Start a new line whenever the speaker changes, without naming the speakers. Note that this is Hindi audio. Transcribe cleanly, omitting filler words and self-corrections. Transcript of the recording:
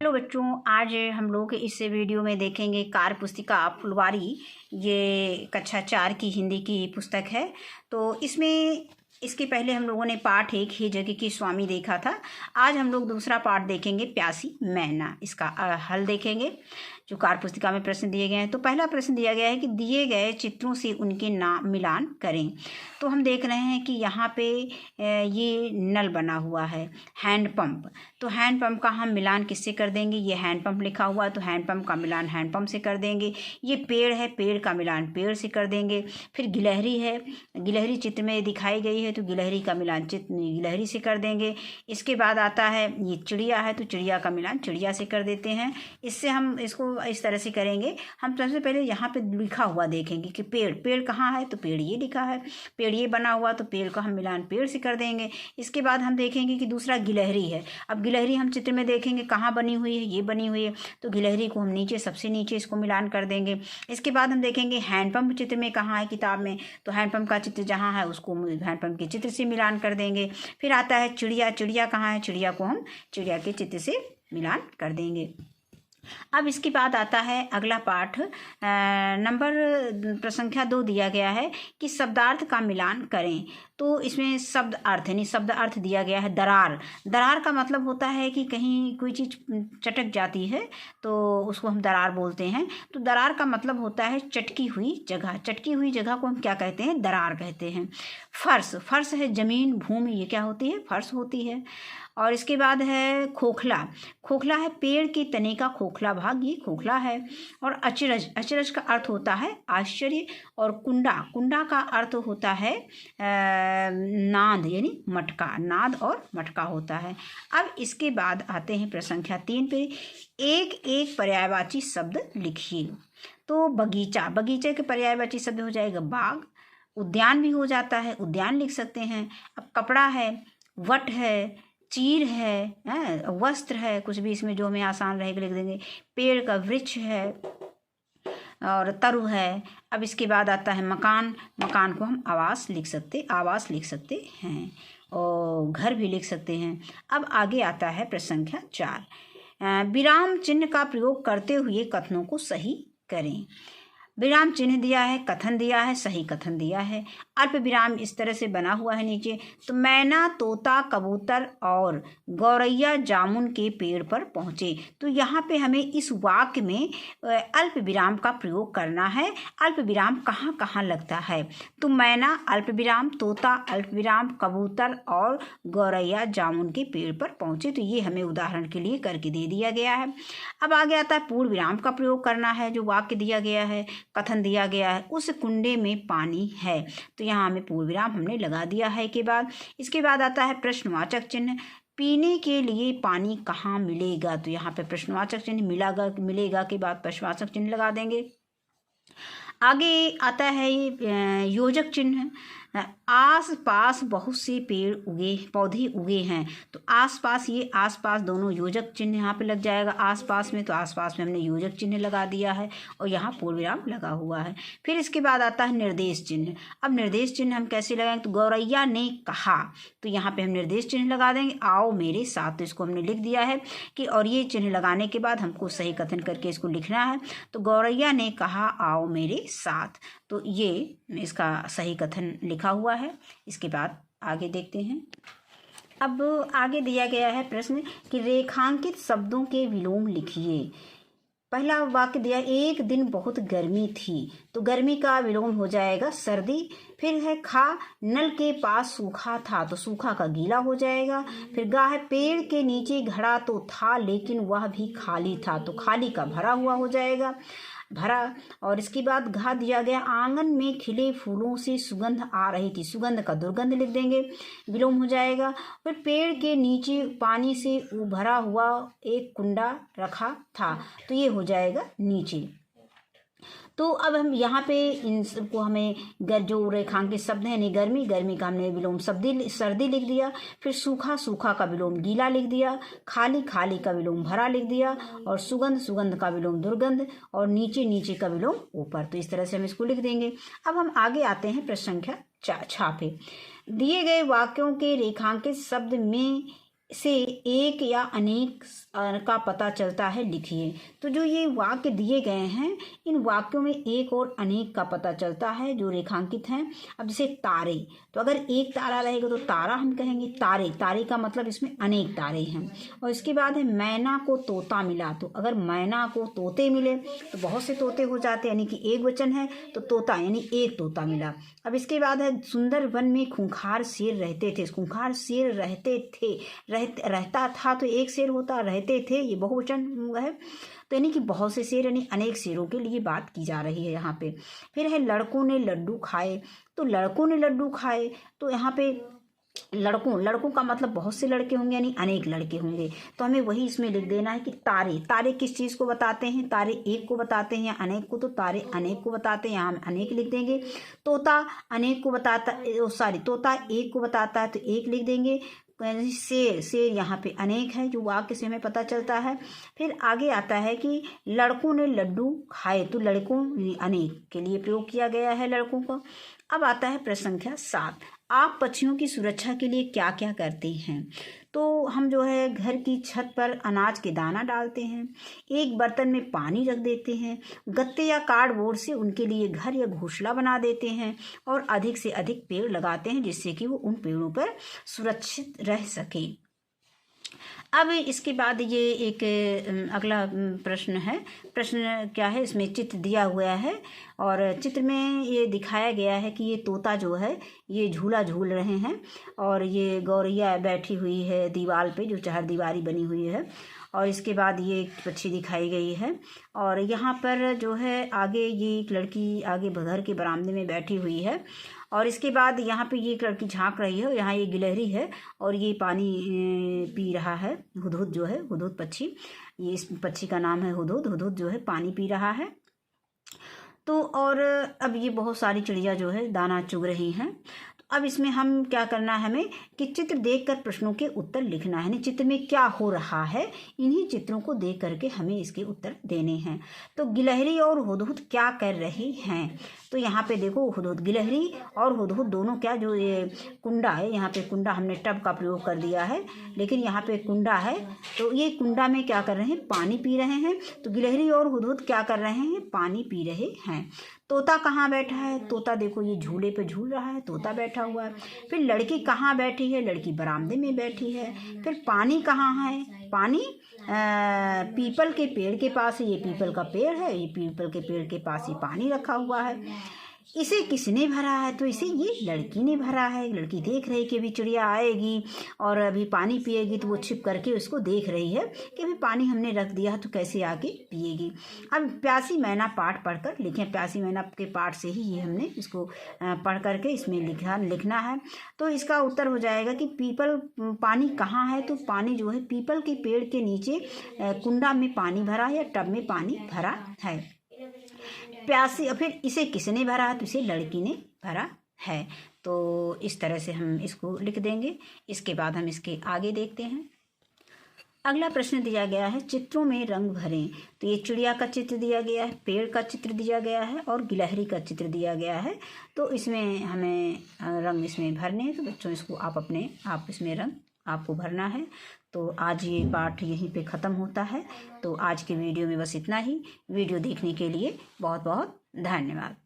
हेलो बच्चों, आज हम लोग इस वीडियो में देखेंगे कार्य पुस्तिका फुलवारी। ये कक्षा 4 की हिंदी की पुस्तक है। तो इसमें इसके पहले हम लोगों ने पाठ 1 ही जगह की स्वामी देखा था। आज हम लोग दूसरा पाठ देखेंगे प्यासी मैना। इसका हल देखेंगे जो कार्य पुस्तिका में प्रश्न दिए गए हैं। तो पहला प्रश्न दिया गया है कि दिए गए चित्रों से उनके नाम मिलान करें। तो हम देख रहे हैं कि यहाँ पे ये नल बना हुआ है, हैंडपम्प। तो हैंडपम्प का हम मिलान किससे कर देंगे? ये हैंडपम्प लिखा हुआ है तो हैंडपम्प का मिलान हैंडपम्प से कर देंगे। ये पेड़ है, पेड़ का मिलान पेड़ से कर देंगे। फिर गिलहरी है, गिलहरी चित्र में दिखाई गई है तो गिलहरी का मिलान गिलहरी से कर देंगे। इसके बाद आता है ये चिड़िया है तो चिड़िया का मिलान चिड़िया से कर देते हैं। इससे हम इसको इस तरह से करेंगे। हम सबसे पहले यहाँ पे लिखा हुआ देखेंगे कि पेड़, पेड़ कहाँ है तो पेड़ ये लिखा है, पेड़ ये बना हुआ तो पेड़ का हम मिलान पेड़ से कर देंगे। इसके बाद हम देखेंगे कि दूसरा गिलहरी है। अब गिलहरी हम चित्र में देखेंगे कहाँ बनी हुई है, ये बनी हुई है तो गिलहरी को हम नीचे सबसे नीचे इसको मिलान कर देंगे। इसके बाद हम देखेंगे हैंडपम्प चित्र में कहाँ है किताब में, तो हैंडपम्प का चित्र जहाँ है उसको हैंडपम्प के चित्र से मिलान कर देंगे। फिर आता है चिड़िया, चिड़िया कहाँ है, चिड़िया को हम चिड़िया के चित्र से मिलान कर देंगे। अब इसके बाद आता है अगला पाठ नंबर संख्या 2 दिया गया है कि शब्दार्थ का मिलान करें। तो इसमें शब्द अर्थ यानी शब्द अर्थ दिया गया है दरार। दरार का मतलब होता है कि कहीं कोई चीज़ चटक जाती है तो उसको हम दरार बोलते हैं। तो दरार का मतलब होता है चटकी हुई जगह। चटकी हुई जगह को हम क्या कहते हैं? दरार कहते हैं। फर्श, फर्श है जमीन भूमि, ये क्या होती है? फर्श होती है। और इसके बाद है खोखला, खोखला है पेड़ के तने का खोखला भाग, ये खोखला है। और अचरज, अचरज का अर्थ होता है आश्चर्य। और कुंडा, कुंडा का अर्थ होता है नाद यानी मटका, नाद और मटका होता है। अब इसके बाद आते हैं प्रश्न संख्या 3 पे। एक एक पर्यायवाची शब्द लिखिए। तो बगीचा, बगीचे के पर्यायवाची शब्द हो जाएगा बाग। उद्यान भी हो जाता है, उद्यान लिख सकते हैं। अब कपड़ा है, वट है, चीर है, वस्त्र है, कुछ भी इसमें जो हमें आसान रहेगा लिख देंगे। पेड़ का वृक्ष है और तरु है। अब इसके बाद आता है मकान, मकान को हम आवास लिख सकते, आवास लिख सकते हैं और घर भी लिख सकते हैं। अब आगे आता है प्रश्न संख्या 4। विराम चिन्ह का प्रयोग करते हुए कथनों को सही करें। विराम चिन्ह दिया है, कथन दिया है, सही कथन दिया है। अल्प विराम इस तरह से बना हुआ है नीचे। तो मैना, तोता, कबूतर और गौरैया जामुन के पेड़ पर पहुँचे। तो यहाँ पे हमें इस वाक्य में अल्प विराम का प्रयोग करना है। अल्प विराम कहाँ कहाँ लगता है? तो मैना अल्प विराम, तोता अल्प विराम, कबूतर और गौरैया जामुन के पेड़ पर पहुँचे। तो ये हमें उदाहरण के लिए करके दे दिया गया है। अब आगे आता है पूर्ण विराम का प्रयोग करना है। जो वाक्य दिया गया है, कथन दिया गया है, उस कुंडे में पानी है, तो यहाँ हमें पूर्ण विराम हमने लगा दिया है के बाद। इसके बाद आता है प्रश्नवाचक चिन्ह। पीने के लिए पानी कहाँ मिलेगा? तो यहाँ पे प्रश्नवाचक चिन्ह मिलेगा के बाद प्रश्नवाचक चिन्ह लगा देंगे। आगे आता है ये योजक चिन्ह। आस पास बहुत से पेड़ उगे, पौधे उगे हैं। तो आस पास, ये आस पास दोनों योजक चिन्ह यहाँ पे लग जाएगा आस पास में। तो आस पास में हमने योजक चिन्ह लगा दिया है और यहाँ पूर्ण विराम लगा हुआ है। फिर इसके बाद आता है निर्देश चिन्ह। अब निर्देश चिन्ह हम कैसे लगाएंगे? तो गौरैया ने कहा, तो यहाँ पे हम निर्देश चिन्ह लगा देंगे आओ मेरे साथ। तो इसको हमने लिख दिया है कि, और ये चिन्ह लगाने के बाद हमको सही कथन करके इसको लिखना है। तो गौरैया ने कहा आओ मेरे साथ, तो ये इसका सही कथन लिखा हुआ है। इसके बाद आगे देखते हैं। अब आगे दिया गया है प्रश्न कि रेखांकित शब्दों के विलोम लिखिए। पहला वाक्य दिया, एक दिन बहुत गर्मी थी, तो गर्मी का विलोम हो जाएगा सर्दी। फिर है खा, नल के पास सूखा था, तो सूखा का गीला हो जाएगा। फिर गा है, पेड़ के नीचे घड़ा तो था लेकिन वह भी खाली था, तो खाली का भरा हुआ हो जाएगा, भरा। और इसके बाद घा दिया गया, आंगन में खिले फूलों से सुगंध आ रही थी, सुगंध का दुर्गंध लिख देंगे, विलोम हो जाएगा। फिर पेड़ के नीचे पानी से भरा हुआ एक कुंडा रखा था, तो ये हो जाएगा नीचे। तो अब हम यहाँ पे इन सबको हमें जो रेखांकित शब्द हैं, नहीं गर्मी, गर्मी का हमने विलोम सर्दी लिख दिया। फिर सूखा, सूखा का विलोम गीला लिख दिया। खाली, खाली का विलोम भरा लिख दिया। और सुगंध, सुगंध का विलोम दुर्गंध। और नीचे, नीचे का विलोम ऊपर। तो इस तरह से हम इसको लिख देंगे। अब हम आगे आते हैं प्रश्न संख्या 6 पे। दिए गए वाक्यों के रेखांकित शब्द में से एक या अनेक का पता चलता है, लिखिए। तो जो ये वाक्य दिए गए हैं, इन वाक्यों में एक और अनेक का पता चलता है जो रेखांकित हैं। अब जैसे तारे, तो अगर एक तारा रहेगा तो तारा हम कहेंगे, तारे, तारे का मतलब इसमें अनेक तारे हैं। और इसके बाद है मैना को तोता मिला, तो अगर मैना को तोते मिले तो बहुत से तोते हो जाते, यानी कि एक वचन है तो तोता यानी एक तोता मिला। अब इसके बाद है सुंदर वन में खूंखार शेर रहते थे, खूंखार शेर रहते थे, रहता था तो एक शेर होता, रहते थे ये बहुवचन है, तो यानी कि बहुत से शेर यानी अनेक शेरों के लिए बात की जा रही है यहाँ पे। फिर है लड़कों ने लड्डू खाए, तो लड़कों ने लड्डू खाए, तो यहाँ पे लड़कों का मतलब बहुत से लड़के होंगे यानी अनेक लड़के होंगे, तो हमें वही इसमें लिख देना है कि तारे, तारे किस चीज़ को बताते हैं, तारे एक को बताते हैं या अनेक को, तो तारे अनेक को बताते हैं, यहाँ हम अनेक लिख देंगे। तोता अनेक को बताता, सॉरी तोता एक को बताता है तो एक लिख देंगे। शेर, शेर यहाँ पे अनेक है जो वाक्य से हमें पता चलता है। फिर आगे आता है कि लड़कों ने लड्डू खाए, तो लड़कों अनेक के लिए प्रयोग किया गया है लड़कों को। अब आता है प्रश्न संख्या 7, आप पक्षियों की सुरक्षा के लिए क्या क्या करते हैं? तो हम जो है घर की छत पर अनाज के दाना डालते हैं, एक बर्तन में पानी रख देते हैं, गत्ते या कार्डबोर्ड से उनके लिए घर या घोंसला बना देते हैं और अधिक से अधिक पेड़ लगाते हैं जिससे कि वो उन पेड़ों पर सुरक्षित रह सके। अब इसके बाद ये एक अगला प्रश्न है। प्रश्न क्या है, इसमें चित्र दिया हुआ है और चित्र में ये दिखाया गया है कि ये तोता जो है ये झूला झूल रहे हैं और ये गौरैया बैठी हुई है दीवार पे जो चहारदीवारी बनी हुई है, और इसके बाद ये एक पक्षी दिखाई गई है और यहाँ पर जो है आगे ये एक लड़की आगे घर के बरामदे में बैठी हुई है और इसके बाद यहाँ पे ये एक लड़की झांक रही है, यहाँ ये गिलहरी है और ये पानी पी रहा है। हुदहुद जो है, हुदहुद पक्षी, ये इस पक्षी का नाम है हुदहुद, हुदहुद जो है पानी पी रहा है। तो और अब ये बहुत सारी चिड़िया जो है दाना चुग रही हैं। अब इसमें हम क्या करना है हमें कि चित्र देखकर प्रश्नों के उत्तर लिखना है, चित्र में क्या हो रहा है इन्हीं चित्रों को देख करके हमें इसके उत्तर देने हैं। तो गिलहरी और हुदहुद क्या कर रहे हैं, तो यहाँ पे देखो हुदहुद, गिलहरी और हुदहुद दोनों क्या, जो ये कुंडा है, यहाँ पे कुंडा हमने टब का प्रयोग कर दिया है लेकिन यहाँ पे कुंडा है, तो ये कुंडा में क्या कर रहे हैं, पानी पी रहे हैं। तो गिलहरी और हुदहुद क्या कर रहे हैं, पानी पी रहे हैं। तोता कहाँ बैठा है, तोता देखो ये झूले पे झूल रहा है, तोता बैठा हुआ है। फिर लड़की कहाँ बैठी है, लड़की बरामदे में बैठी है। फिर पानी कहाँ है, पानी पीपल के पेड़ के पास है, ये पीपल का पेड़ है, ये पीपल के पेड़ के पास ये पानी रखा हुआ है। इसे किसने भरा है, तो इसे ये लड़की ने भरा है। लड़की देख रही कि अभी चिड़िया आएगी और अभी पानी पिएगी, तो वो छिप करके उसको देख रही है कि अभी पानी हमने रख दिया है तो कैसे आके पिएगी। अब प्यासी मैना पाठ पढ़कर लिखें, प्यासी मैना के पाठ से ही ये हमने इसको पढ़ करके इसमें लिखना है। तो इसका उत्तर हो जाएगा कि पीपल, पानी कहाँ है, तो पानी जो है पीपल के पेड़ के नीचे कुंडा में पानी भरा है या टब में पानी भरा है। प्यासी, फिर इसे किसने भरा है, तो इसे लड़की ने भरा है। तो इस तरह से हम इसको लिख देंगे। इसके बाद हम इसके आगे देखते हैं। अगला प्रश्न दिया गया है, चित्रों में रंग भरें। तो ये चिड़िया का चित्र दिया गया है, पेड़ का चित्र दिया गया है और गिलहरी का चित्र दिया गया है। तो इसमें हमें रंग इसमें भरने हैं। तो बच्चों इसको आप इसमें रंग आपको भरना है। तो आज ये पाठ यहीं पे ख़त्म होता है। तो आज के वीडियो में बस इतना ही। वीडियो देखने के लिए बहुत बहुत धन्यवाद।